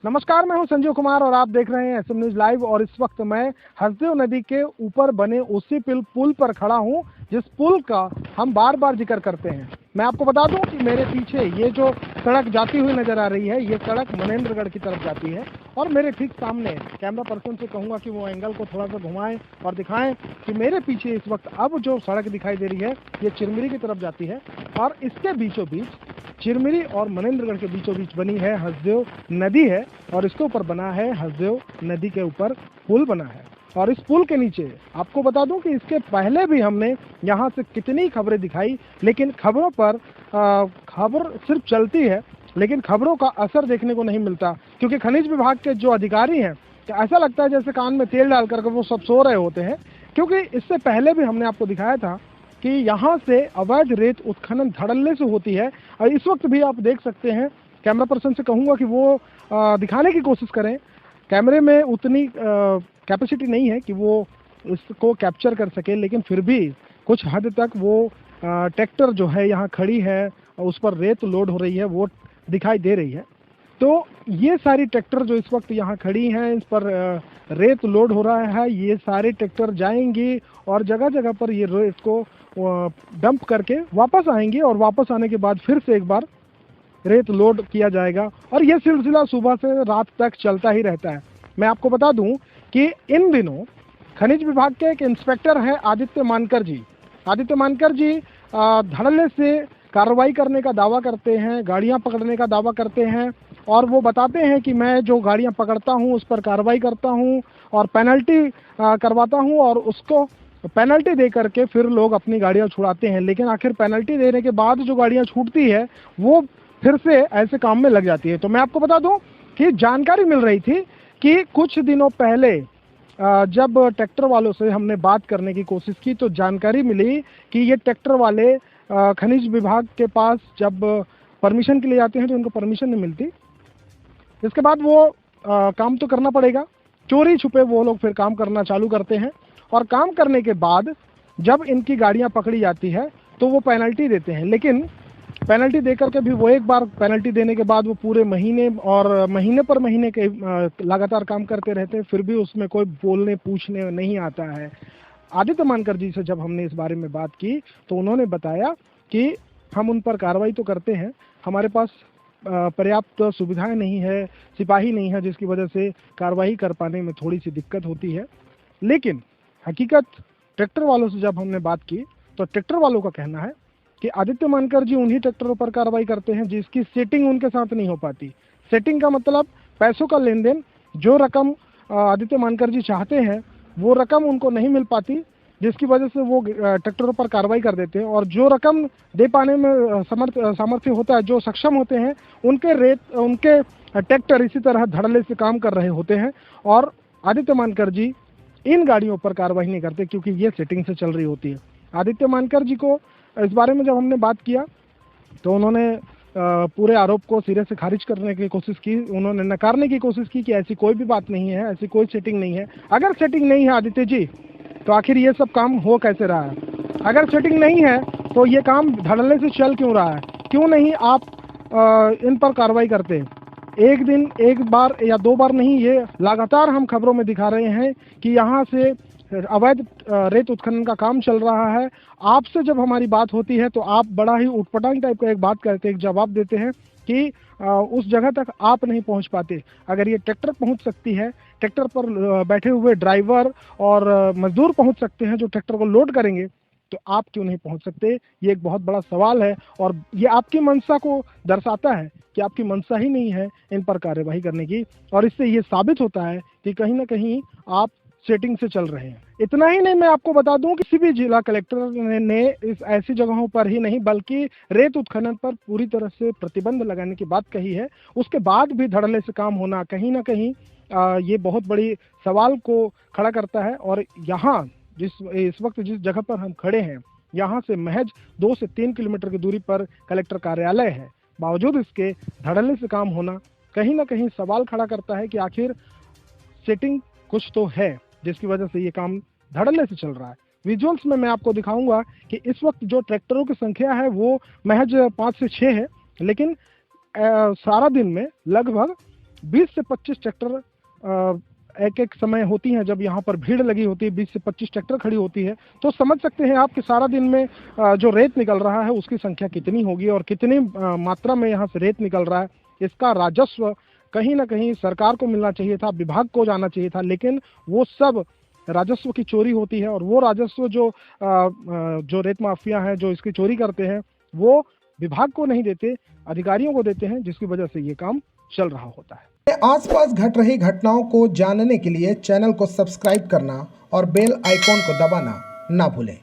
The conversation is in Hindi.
नमस्कार, मैं हूं संजीव कुमार और आप देख रहे हैं एसएम न्यूज लाइव। और इस वक्त मैं हसदेव नदी के ऊपर बने उसी पुल पर खड़ा हूं जिस पुल का हम बार बार जिक्र करते हैं। मैं आपको बता दूं कि मेरे पीछे ये जो सड़क जाती हुई नजर आ रही है, ये सड़क मनेंद्रगढ़ की तरफ जाती है। और मेरे ठीक सामने कैमरा पर्सन से कहूंगा कि वो एंगल को थोड़ा सा घुमाएं और दिखाएं कि मेरे पीछे इस वक्त अब जो सड़क दिखाई दे रही है ये चिरमिरी की तरफ जाती है। और इसके बीचों बीच चिरमिरी और मनेंद्रगढ़ के बीचों बीच बनी है हसदेव नदी है और इसके ऊपर बना है हसदेव नदी के ऊपर पुल बना है। और इस पुल के नीचे आपको बता दूं कि इसके पहले भी हमने यहाँ से कितनी खबरें दिखाई, लेकिन खबरों पर खबर सिर्फ चलती है लेकिन खबरों का असर देखने को नहीं मिलता, क्योंकि खनिज विभाग के जो अधिकारी हैं तो ऐसा लगता है जैसे कान में तेल डाल करके वो सब सो रहे होते हैं। क्योंकि इससे पहले भी हमने आपको दिखाया था कि यहाँ से अवैध रेत उत्खनन धड़ल्ले से होती है। और इस वक्त भी आप देख सकते हैं, कैमरा पर्सन से कहूँगा कि वो दिखाने की कोशिश करें। कैमरे में उतनी कैपेसिटी नहीं है कि वो इसको कैप्चर कर सके, लेकिन फिर भी कुछ हद तक वो ट्रैक्टर जो है यहाँ खड़ी है और उस पर रेत लोड हो रही है वो दिखाई दे रही है। तो ये सारी ट्रैक्टर जो इस वक्त यहाँ खड़ी हैं, इस पर रेत लोड हो रहा है। ये सारे ट्रैक्टर जाएंगी और जगह जगह पर ये रेत को डंप करके वापस आएंगे और वापस आने के बाद फिर से एक बार रेत लोड किया जाएगा। और ये सिलसिला सुबह से रात तक चलता ही रहता है। मैं आपको बता दूं कि इन दिनों खनिज विभाग के एक इंस्पेक्टर हैं आदित्य मानकर जी। आदित्य मानकर जी धड़ल्ले से कार्रवाई करने का दावा करते हैं, गाड़ियां पकड़ने का दावा करते हैं और वो बताते हैं कि मैं जो गाड़ियां पकड़ता हूं उस पर कार्रवाई करता हूं और पेनल्टी करवाता हूं और उसको पेनल्टी दे करके फिर लोग अपनी गाड़ियां छुड़ाते हैं। लेकिन आखिर पेनल्टी देने के बाद जो गाड़ियां छूटती है वो फिर से ऐसे काम में लग जाती है। तो मैं आपको बता दूं कि जानकारी मिल रही थी कि कुछ दिनों पहले जब ट्रैक्टर वालों से हमने बात करने की कोशिश की तो जानकारी मिली कि ये ट्रैक्टर वाले खनिज विभाग के पास जब परमिशन के लिए जाते हैं तो उनको परमिशन नहीं मिलती। इसके बाद वो काम तो करना पड़ेगा, चोरी छुपे वो लोग फिर काम करना चालू करते हैं और काम करने के बाद जब इनकी गाड़ियां पकड़ी जाती है तो वो पेनल्टी देते हैं। लेकिन पेनल्टी देकर के भी वो एक बार पेनल्टी देने के बाद वो पूरे महीने और महीने पर महीने के लगातार काम करते रहते हैं, फिर भी उसमें कोई बोलने पूछने नहीं आता है। आदित्य मानकर जी से जब हमने इस बारे में बात की तो उन्होंने बताया कि हम उन पर कार्रवाई तो करते हैं, हमारे पास पर्याप्त सुविधाएं नहीं है, सिपाही नहीं है, जिसकी वजह से कार्रवाई कर पाने में थोड़ी सी दिक्कत होती है। लेकिन हकीकत ट्रैक्टर वालों से जब हमने बात की तो ट्रैक्टर वालों का कहना है कि आदित्य मानकर जी उन्हीं ट्रैक्टरों पर कार्रवाई करते हैं जिसकी सेटिंग उनके साथ नहीं हो पाती। सेटिंग का मतलब पैसों का लेन देन, जो रकम आदित्य मानकर जी चाहते हैं वो रकम उनको नहीं मिल पाती, जिसकी वजह से वो ट्रैक्टरों पर कार्रवाई कर देते हैं। और जो रकम दे पाने में सामर्थ्य होता है, जो सक्षम होते हैं, उनके ट्रैक्टर इसी तरह धड़ल्ले से काम कर रहे होते हैं और आदित्य मानकर जी इन गाड़ियों पर कार्रवाई नहीं करते क्योंकि ये सेटिंग से चल रही होती है। आदित्य मानकर जी को इस बारे में जब हमने बात किया तो उन्होंने पूरे आरोप को सिरे से खारिज करने की कोशिश की। उन्होंने नकारने की कोशिश की कि ऐसी कोई भी बात नहीं है, ऐसी कोई सेटिंग नहीं है। अगर सेटिंग नहीं है आदित्य जी तो आखिर ये सब काम हो कैसे रहा है? अगर सेटिंग नहीं है तो ये काम धड़ल्ले से चल क्यों रहा है? क्यों नहीं आप इन पर कार्रवाई करते? एक दिन एक बार या दो बार नहीं, ये लगातार हम खबरों में दिखा रहे हैं कि यहाँ से अवैध रेत उत्खनन का काम चल रहा है। आपसे जब हमारी बात होती है तो आप बड़ा ही उटपटांग टाइप का एक बात करते हैं, एक जवाब देते हैं कि उस जगह तक आप नहीं पहुंच पाते। अगर ये ट्रैक्टर पहुंच सकती है, ट्रैक्टर पर बैठे हुए ड्राइवर और मजदूर पहुंच सकते हैं जो ट्रैक्टर को लोड करेंगे, तो आप क्यों नहीं पहुंच सकते? ये एक बहुत बड़ा सवाल है और ये आपकी मंशा को दर्शाता है कि आपकी मंशा ही नहीं है इन पर कार्यवाही करने की। और इससे ये साबित होता है कि कहीं ना कहीं आप सेटिंग से चल रहे हैं। इतना ही नहीं, मैं आपको बता दूं कि किसी भी जिला कलेक्टर ने इस ऐसी जगहों पर ही नहीं बल्कि रेत उत्खनन पर पूरी तरह से प्रतिबंध लगाने की बात कही है। उसके बाद भी धड़ल्ले से काम होना कहीं ना कहीं ये बहुत बड़ी सवाल को खड़ा करता है। और यहाँ इस वक्त जिस जगह पर हम खड़े हैं, यहाँ से महज 2 से 3 किलोमीटर की दूरी पर कलेक्टर कार्यालय है। बावजूद इसके धड़ल्ले से काम होना कहीं ना कहीं सवाल खड़ा करता है कि आखिर सेटिंग कुछ तो है जिसकी वजह से ये काम धड़ल्ले से चल रहा है। विजुअल्स में मैं आपको दिखाऊंगा कि इस वक्त जो ट्रैक्टरों की संख्या है वो महज 5 से 6 है, लेकिन सारा दिन में लगभग 20 से 25 ट्रैक्टर एक एक समय होती हैं जब यहाँ पर भीड़ लगी होती है, 20 से 25 ट्रैक्टर खड़ी होती है, तो समझ सकते हैं आप कि सारा दिन में जो रेत निकल रहा है उसकी संख्या कितनी होगी और कितनी मात्रा में यहाँ से रेत निकल रहा है। इसका राजस्व कहीं ना कहीं सरकार को मिलना चाहिए था, विभाग को जाना चाहिए था, लेकिन वो सब राजस्व की चोरी होती है और वो राजस्व जो रेत माफिया हैं जो इसकी चोरी करते हैं वो विभाग को नहीं देते, अधिकारियों को देते हैं, जिसकी वजह से ये काम चल रहा होता है। आसपास घट रही घटनाओं को जानने के लिए चैनल को सब्सक्राइब करना और बेल आइकॉन को दबाना ना भूलें।